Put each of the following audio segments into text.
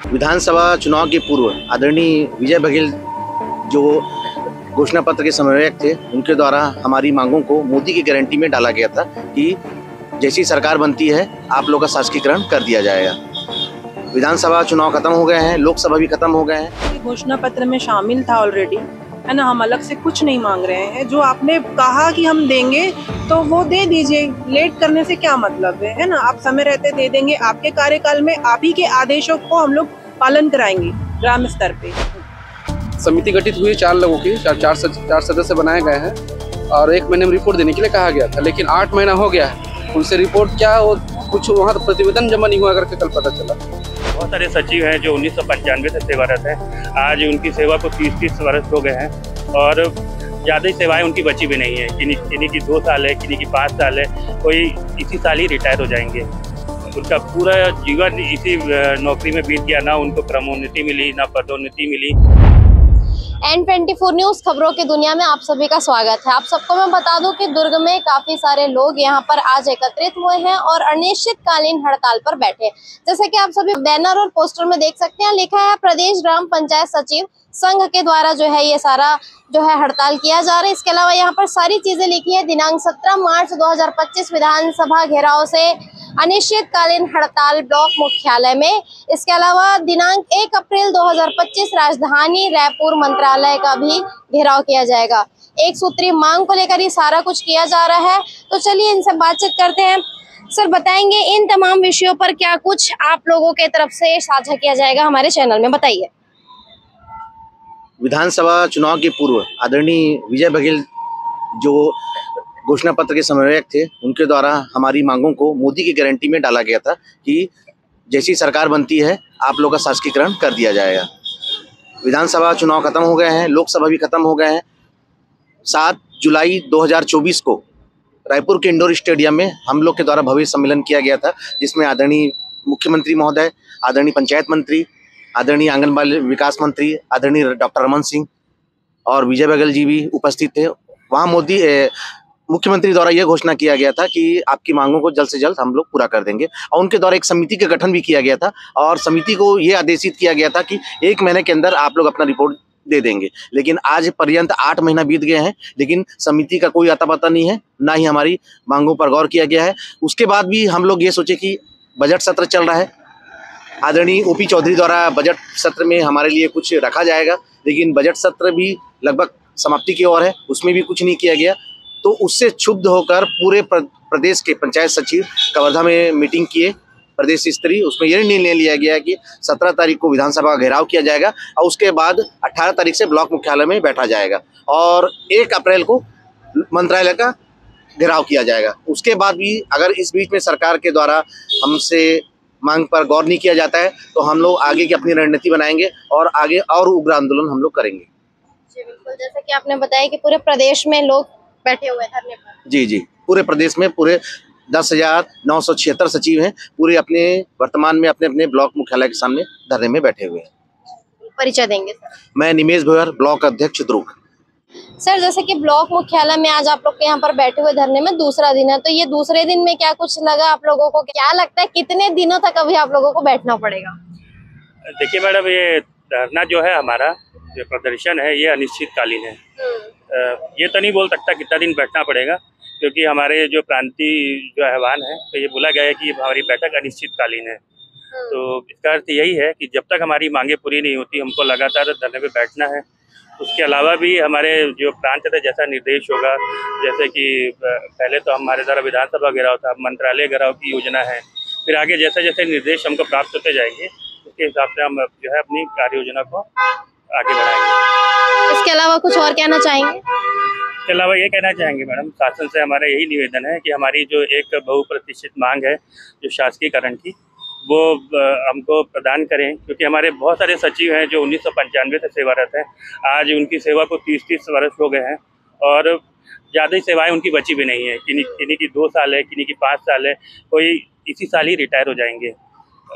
विधानसभा चुनाव के पूर्व आदरणीय विजय बघेल जो घोषणा पत्र के समन्वयक थे, उनके द्वारा हमारी मांगों को मोदी की गारंटी में डाला गया था कि जैसी सरकार बनती है आप लोग का शासकीकरण कर दिया जाएगा। विधानसभा चुनाव खत्म हो गए हैं, लोकसभा भी खत्म हो गए हैं। घोषणा पत्र में शामिल था ऑलरेडी, है ना। हम अलग से कुछ नहीं मांग रहे हैं। जो आपने कहा कि हम देंगे तो वो दे दीजिए, लेट करने से क्या मतलब है ना। आप समय रहते दे देंगे। आपके कार्यकाल में आप ही के आदेशों को हम लोग पालन कराएंगे ग्राम स्तर पे। समिति गठित हुई 4 लोगों की, चार सदस्य बनाए गए हैं और 1 महीने में रिपोर्ट देने के लिए कहा गया था, लेकिन 8 महीना हो गया है। उनसे रिपोर्ट क्या कुछ वहाँ तो प्रतिवेदन जमा नहीं हुआ करके कल पता चला। बहुत सारे सचिव हैं जो 1995 से सेवारत हैं। आज उनकी सेवा को 30 वर्ष हो गए हैं और ज़्यादा ही सेवाएं उनकी बची भी नहीं है। किन्हीं की 2 साल है, किन्हीं की 5 साल है, कोई इसी साल ही रिटायर हो जाएंगे। उनका पूरा जीवन इसी नौकरी में बीत गया। ना उनको क्रमोन्नति मिली, ना पदोन्नति मिली। N24 न्यूज खबरों की दुनिया में आप सभी का स्वागत है। आप सबको मैं बता दूं कि दुर्ग में काफी सारे लोग यहां पर आज एकत्रित हुए हैं और अनिश्चितकालीन हड़ताल पर बैठे। जैसे कि आप सभी बैनर और पोस्टर में देख सकते हैं, लिखा है प्रदेश ग्राम पंचायत सचिव संघ के द्वारा जो है ये सारा जो है हड़ताल किया जा रहा है। इसके अलावा यहाँ पर सारी चीजें लिखी है। दिनांक 17 मार्च 2025 विधानसभा घेराव से अनिश्चितकालीन हड़ताल ब्लॉक मुख्यालय में। इसके अलावा दिनांक 1 अप्रैल 2025 राजधानी रायपुर मंत्रालय का भी घेराव किया जाएगा। एक सूत्री मांग को लेकर ये सारा कुछ किया जा रहा है। तो चलिए इनसे बातचीत करते हैं। सर, बताएंगे इन तमाम विषयों पर क्या कुछ आप लोगों के तरफ से साझा किया जाएगा हमारे चैनल में, बताइए। विधानसभा चुनाव के पूर्व आदरणीय विजय बघेल जो घोषणा पत्र के समन्वयक थे, उनके द्वारा हमारी मांगों को मोदी की गारंटी में डाला गया था कि जैसी सरकार बनती है आप लोग का शासकीकरण कर दिया जाएगा। विधानसभा चुनाव खत्म हो गए हैं, लोकसभा भी खत्म हो गए हैं। 7 जुलाई 2024 को रायपुर के इंडोर स्टेडियम में हम लोग के द्वारा भव्य सम्मेलन किया गया था, जिसमें आदरणीय मुख्यमंत्री महोदय, आदरणीय पंचायत मंत्री, आदरणीय आंगनबाड़ी विकास मंत्री, आदरणीय डॉक्टर रमन सिंह और विजय बघेल जी भी उपस्थित थे। वहाँ मुख्यमंत्री द्वारा यह घोषणा किया गया था कि आपकी मांगों को जल्द से जल्द हम लोग पूरा कर देंगे और उनके द्वारा एक समिति का गठन भी किया गया था और समिति को यह आदेशित किया गया था कि 1 महीने के अंदर आप लोग अपना रिपोर्ट दे देंगे। लेकिन आज पर्यंत 8 महीना बीत गए हैं, लेकिन समिति का कोई अता पता नहीं है, ना ही हमारी मांगों पर गौर किया गया है। उसके बाद भी हम लोग ये सोचे कि बजट सत्र चल रहा है, आदरणीय OP चौधरी द्वारा बजट सत्र में हमारे लिए कुछ रखा जाएगा, लेकिन बजट सत्र भी लगभग समाप्ति की ओर है, उसमें भी कुछ नहीं किया गया। तो उससे क्षुब्ध होकर पूरे प्रदेश के पंचायत सचिव कवर्धा में मीटिंग किए प्रदेश स्तरीय। उसमें यह निर्णय लिया गया कि 17 तारीख को विधानसभा का घेराव किया जाएगा और उसके बाद 18 तारीख से ब्लॉक मुख्यालय में बैठा जाएगा और 1 अप्रैल को मंत्रालय का घेराव किया जाएगा। उसके बाद भी अगर इस बीच में सरकार के द्वारा हमसे मांग पर गौर नहीं किया जाता है तो हम लोग आगे की अपनी रणनीति बनाएंगे और आगे और उग्र आंदोलन हम लोग करेंगे। जी बिल्कुल, जैसा कि आपने बताया कि पूरे प्रदेश में लोग बैठे हुए धरने पर। जी, पूरे प्रदेश में पूरे 10,976 सचिव हैं, पूरे अपने वर्तमान में अपने ब्लॉक मुख्यालय के सामने धरने में बैठे हुए हैं। परिचय देंगे सर। मैं निमेश भोयर, ब्लॉक अध्यक्ष दुर्ग। सर, जैसे कि ब्लॉक मुख्यालय में आज आप लोग के यहाँ पर बैठे हुए धरने में दूसरा दिन है, तो ये दूसरे दिन में क्या कुछ लगा आप लोगों को? क्या लगता है कितने दिनों तक अभी आप लोगों को बैठना पड़ेगा? देखिए मैडम, ये धरना जो है हमारा जो प्रदर्शन है ये अनिश्चितकालीन है। ये तो नहीं बोल सकता कितना दिन बैठना पड़ेगा, क्योंकि हमारे जो प्रांतीय जो आह्वान है तो ये बोला गया है कि हमारी बैठक अनिश्चितकालीन है। तो इसका अर्थ यही है कि जब तक हमारी मांगे पूरी नहीं होती हमको लगातार धरने पे बैठना है। उसके अलावा भी हमारे जो प्रांत है जैसा निर्देश होगा, जैसे कि पहले तो हमारे द्वारा विधानसभा घेराव था, मंत्रालय घेराव की योजना है, फिर आगे जैसे जैसे निर्देश हमको प्राप्त होते जाएंगे उसके हिसाब से हम जो है अपनी कार्य योजना को आगे बढ़ाएंगे। इसके अलावा कुछ और कहना चाहेंगे? इसके अलावा ये कहना चाहेंगे मैडम, शासन से हमारा यही निवेदन है कि हमारी जो एक बहुप्रतीक्षित मांग है जो शासकीकरण की, वो हमको प्रदान करें, क्योंकि हमारे बहुत सारे सचिव हैं जो 1995 से सेवारत हैं। आज उनकी सेवा को 30 वर्ष हो गए हैं और ज़्यादा ही सेवाएं उनकी बची भी नहीं है। किन्हीं की 2 साल है, किन्हीं की 5 साल है, कोई इसी साल ही रिटायर हो जाएंगे।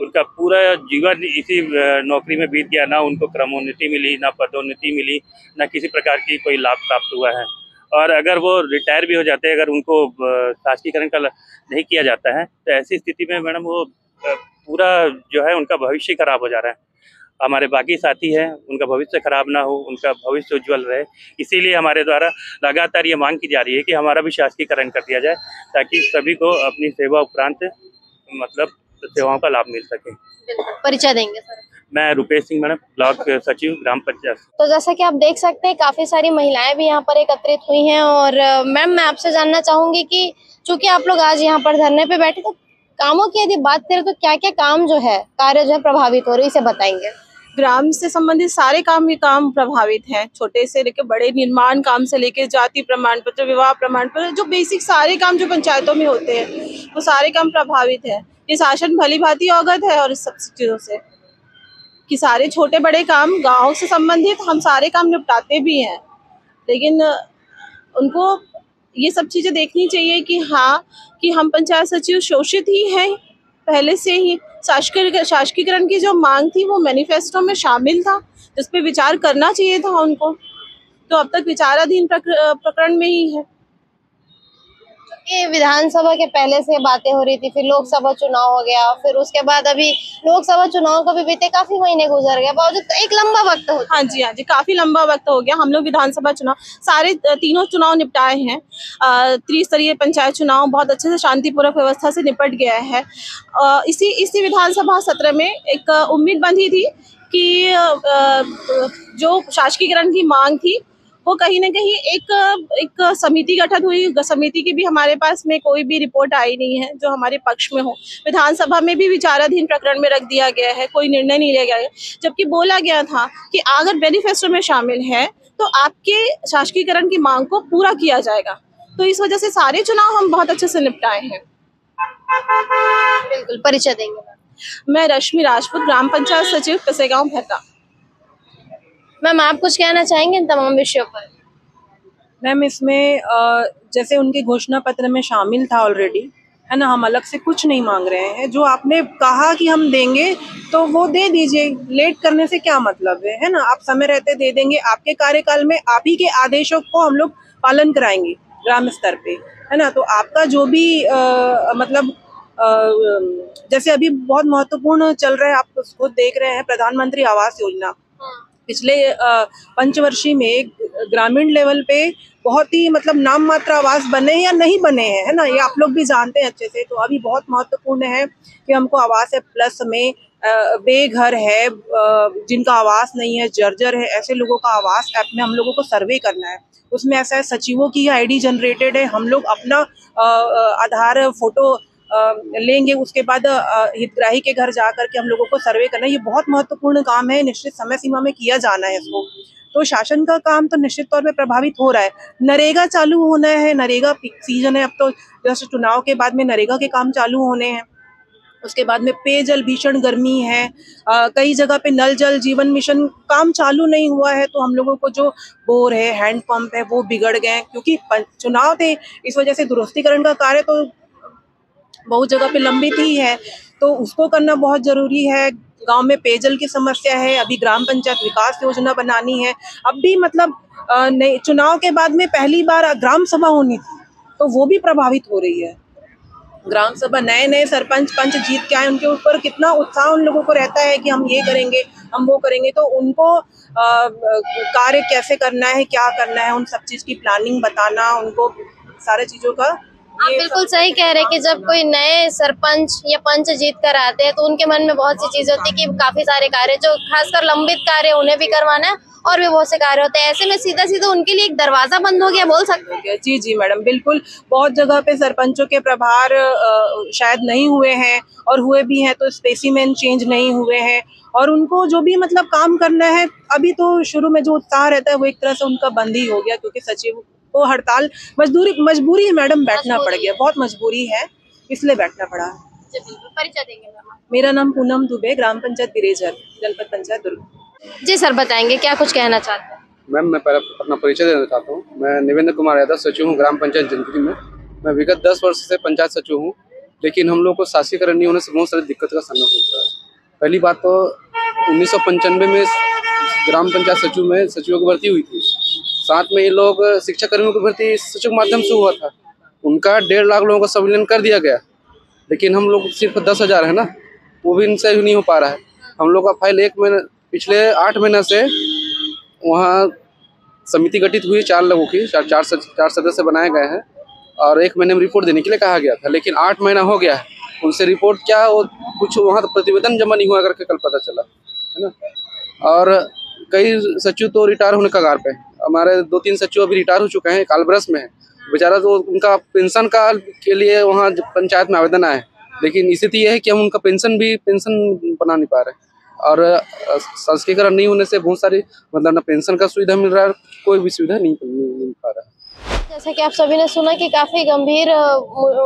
उनका पूरा जीवन इसी नौकरी में बीत गया। ना उनको क्रमोन्नति मिली, ना पदोन्नति मिली, ना किसी प्रकार की कोई लाभ प्राप्त हुआ है। और अगर वो रिटायर भी हो जाते हैं, अगर उनको शासकीकरण का नहीं किया जाता है, तो ऐसी स्थिति में मैडम वो पूरा जो है उनका भविष्य खराब हो जा रहा है। हमारे बाकी साथी हैं, उनका भविष्य खराब ना हो, उनका भविष्य उज्जवल रहे, इसीलिए हमारे द्वारा लगातार ये मांग की जा रही है कि हमारा भी शासकीकरण कर दिया जाए, ताकि सभी को अपनी सेवा उपरांत मतलब सेवाओं का लाभ मिल सके। परिचय देंगे सर? मैं रुपेश सिंह मैडम, ब्लॉक सचिव ग्राम पंचायत। तो जैसा कि आप देख सकते हैं काफी सारी महिलाएं भी यहाँ पर एकत्रित हुई हैं। और मैम, मैं आपसे जानना चाहूंगी कि चूंकि आप लोग आज यहाँ पर धरने पे बैठे, तो कामों की यदि बात करें तो क्या क्या काम जो है, कार्य जो है प्रभावित हो रही है, इसे बताएंगे? ग्राम से संबंधित सारे काम प्रभावित हैं, छोटे से लेकर बड़े, निर्माण काम से लेकर जाति प्रमाण पत्र, विवाह प्रमाण पत्र, जो बेसिक सारे काम जो पंचायतों में होते हैं वो सारे काम प्रभावित है। ये शासन भली भांति अवगत है और इस सब चीजों से कि सारे छोटे बड़े काम गांव से संबंधित हम सारे काम निपटाते भी हैं, लेकिन उनको ये सब चीजें देखनी चाहिए कि हाँ, कि हम पंचायत सचिव शोषित ही हैं पहले से ही। शासकीकरण की जो मांग थी वो मैनिफेस्टो में शामिल था, जिस पे विचार करना चाहिए था उनको, तो अब तक विचाराधीन प्रकरण में ही है। ये विधानसभा के पहले से बातें हो रही थी, फिर लोकसभा चुनाव हो गया, फिर उसके बाद अभी लोकसभा चुनाव को भी बीते काफी महीने गुजर गए, बावजूद तो एक लंबा वक्त हो। हाँ जी, काफी लंबा वक्त हो गया। हम लोग विधानसभा चुनाव सारे तीनों चुनाव निपटाए हैं। त्रिस्तरीय पंचायत चुनाव बहुत अच्छे से शांतिपूर्वक व्यवस्था से निपट गया है। इसी विधानसभा सत्र में एक उम्मीद बंधी थी कि जो शासकीकरण की मांग थी वो कहीं न कहीं एक समिति गठित हुई। समिति की भी हमारे पास में कोई भी रिपोर्ट आई नहीं है जो हमारे पक्ष में हो। विधानसभा में भी विचाराधीन प्रकरण में रख दिया गया है, कोई निर्णय नहीं लिया गया है, जबकि बोला गया था कि अगर मैनिफेस्टो में शामिल है तो आपके शासकीकरण की मांग को पूरा किया जाएगा। तो इस वजह से सारे चुनाव हम बहुत अच्छे से निपटाए हैं। बिल्कुल, परिचय देंगे? मैं रश्मि राजपूत, ग्राम पंचायत सचिव, कसेगांव, भैता। मैम, आप कुछ कहना चाहेंगे इन तमाम विषयों पर? मैम, इसमें जैसे उनके घोषणा पत्र में शामिल था ऑलरेडी, है ना, हम अलग से कुछ नहीं मांग रहे हैं। जो आपने कहा कि हम देंगे तो वो दे दीजिए, लेट करने से क्या मतलब है ना। आप समय रहते दे देंगे, आपके कार्यकाल में आप ही के आदेशों को हम लोग पालन कराएंगे ग्राम स्तर पे, है ना। तो आपका जो भी मतलब जैसे अभी बहुत महत्वपूर्ण चल रहा है, आप उसको देख रहे हैं, प्रधानमंत्री आवास योजना। पिछले पंचवर्षीय में ग्रामीण लेवल पे बहुत ही मतलब नाम मात्र आवास बने हैं या नहीं बने हैं, है ना, ये आप लोग भी जानते हैं अच्छे से। तो अभी बहुत महत्वपूर्ण है कि हमको आवास है, प्लस में बेघर है, जिनका आवास नहीं है, जर्जर है, ऐसे लोगों का आवास ऐप में हम लोगों को सर्वे करना है। उसमें ऐसा है, सचिवों की आईडी जनरेटेड है, हम लोग अपना आधार फोटो लेंगे, उसके बाद हितग्राही के घर जा करके हम लोगों को सर्वे करना है। ये बहुत महत्वपूर्ण काम है, निश्चित समय सीमा में किया जाना है इसको। तो शासन का काम तो निश्चित तौर पे प्रभावित हो रहा है। नरेगा चालू होना है, नरेगा पीक सीजन है अब तो, जैसे चुनाव के बाद में नरेगा के काम चालू होने हैं। उसके बाद में पेयजल, भीषण गर्मी है, कई जगह पे नल जल जीवन मिशन काम चालू नहीं हुआ है। तो हम लोगों को जो बोर है, हैंड पंप है, वो बिगड़ गए क्योंकि चुनाव थे, इस वजह से दुरुस्तीकरण का कार्य तो बहुत जगह पे लंबित ही है, तो उसको करना बहुत जरूरी है। गांव में पेयजल की समस्या है, अभी ग्राम पंचायत विकास योजना बनानी है। अब भी मतलब चुनाव के बाद में पहली बार ग्राम सभा होनी थी, तो वो भी प्रभावित हो रही है। ग्राम सभा, नए सरपंच पंच जीत के आए, उनके ऊपर कितना उत्साह उन लोगों को रहता है कि हम ये करेंगे, हम वो करेंगे। तो उनको कार्य कैसे करना है, क्या करना है, उन सब चीज की प्लानिंग बताना, उनको सारे चीजों का। आप बिल्कुल सही कह रहे हैं कि जब कोई नए सरपंच या पंच जीत कर आते हैं तो उनके मन में बहुत सी चीजें होती है कि काफी सारे कार्य, जो खासकर लंबित कार्य, उन्हें भी करवाना है, और भी बहुत से कार्य होते हैं। ऐसे में सीधा सीधा उनके लिए एक दरवाजा बंद हो गया, बोल सकते हैं? जी मैडम, बिल्कुल। बहुत जगह पे सरपंचों के प्रभार शायद नहीं हुए हैं, और हुए भी हैं तो स्पेसिमेन चेंज नहीं हुए हैं, और उनको जो भी मतलब काम करना है, अभी तो शुरू में जो उत्साह रहता है वो एक तरह से उनका बंद ही हो गया, क्योंकि सचिव को हड़ताल मजबूरी है मैडम, बैठना पड़ गया, बहुत मजबूरी है, इसलिए बैठना पड़ा। परिचय देंगे मैम? मेरा नाम पूनम दुबे, ग्राम पंचायत बिरेजर, जनपद पंचायत दुर्ग। जी सर, बताएंगे क्या कुछ कहना चाहते हैं? मैम, मैं पहले अपना परिचय देना चाहता हूँ। मैं निवेंद्र कुमार यादव, सचिव हूँ ग्राम पंचायत जनपद में। मैं विगत 10 वर्ष से पंचायत सचिव हूँ, लेकिन हम लोग को शासकीकरण नहीं होने से बहुत सारी दिक्कत का सामना होता है। पहली बात तो 1995 में ग्राम पंचायत सचिव में सचिवों की भर्ती हुई थी। साथ में ये लोग शिक्षा कर्मियों की भर्ती सचिव के माध्यम से हुआ था। उनका 1.5 लाख लोगों का संविलियन कर दिया गया, लेकिन हम लोग सिर्फ 10,000 है ना, वो भी इनसे नहीं हो पा रहा है। हम लोग का फाइल पिछले 8 महीने से वहाँ समिति गठित हुई 4 लोगों की, चार सदस्य बनाए गए हैं और 1 महीने में रिपोर्ट देने के लिए कहा गया था, लेकिन 8 महीना हो गया है। उनसे रिपोर्ट क्या वो कुछ वहाँ तो प्रतिवेदन जमा नहीं हुआ करके कल पता चला, है ना। और कई सचिव तो रिटायर होने कगार पे, हमारे 2-3 सचिव अभी रिटायर हो चुके हैं, कालब्रस में है बेचारा, तो उनका पेंशन का के लिए वहाँ पंचायत में आवेदन आए, लेकिन स्थिति यह है कि हम उनका पेंशन बना नहीं पा रहे और संस्कीकरण नहीं होने से बहुत सारी मतलब ना पेंशन का सुविधा मिल रहा है, कोई भी सुविधा नहीं मिल पा रहा है। जैसे कि आप सभी ने सुना कि काफी गंभीर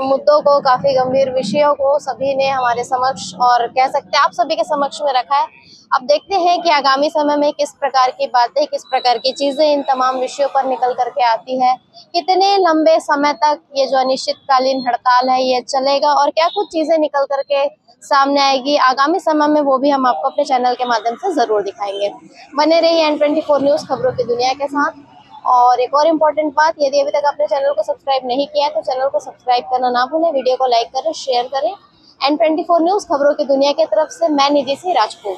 मुद्दों को, काफी गंभीर विषयों को सभी ने हमारे समक्ष और कह सकते हैं आप सभी के समक्ष में रखा है। अब देखते हैं कि आगामी समय में किस प्रकार की बातें, किस प्रकार की चीजें इन तमाम विषयों पर निकल करके आती है, कितने लंबे समय तक ये जो अनिश्चितकालीन हड़ताल है ये चलेगा और क्या कुछ चीजें निकल करके सामने आएगी आगामी समय में, वो भी हम आपको अपने चैनल के माध्यम से जरूर दिखाएंगे। बने रहिए N24 न्यूज खबरों की दुनिया के साथ। और एक और इम्पोर्टेंट बात, यदि अभी तक आपने चैनल को सब्सक्राइब नहीं किया है तो चैनल को सब्सक्राइब करना ना भूलें, वीडियो को लाइक करें, शेयर करें। N24 न्यूज खबरों की दुनिया की तरफ से मैं निधि सिंह राजपूत।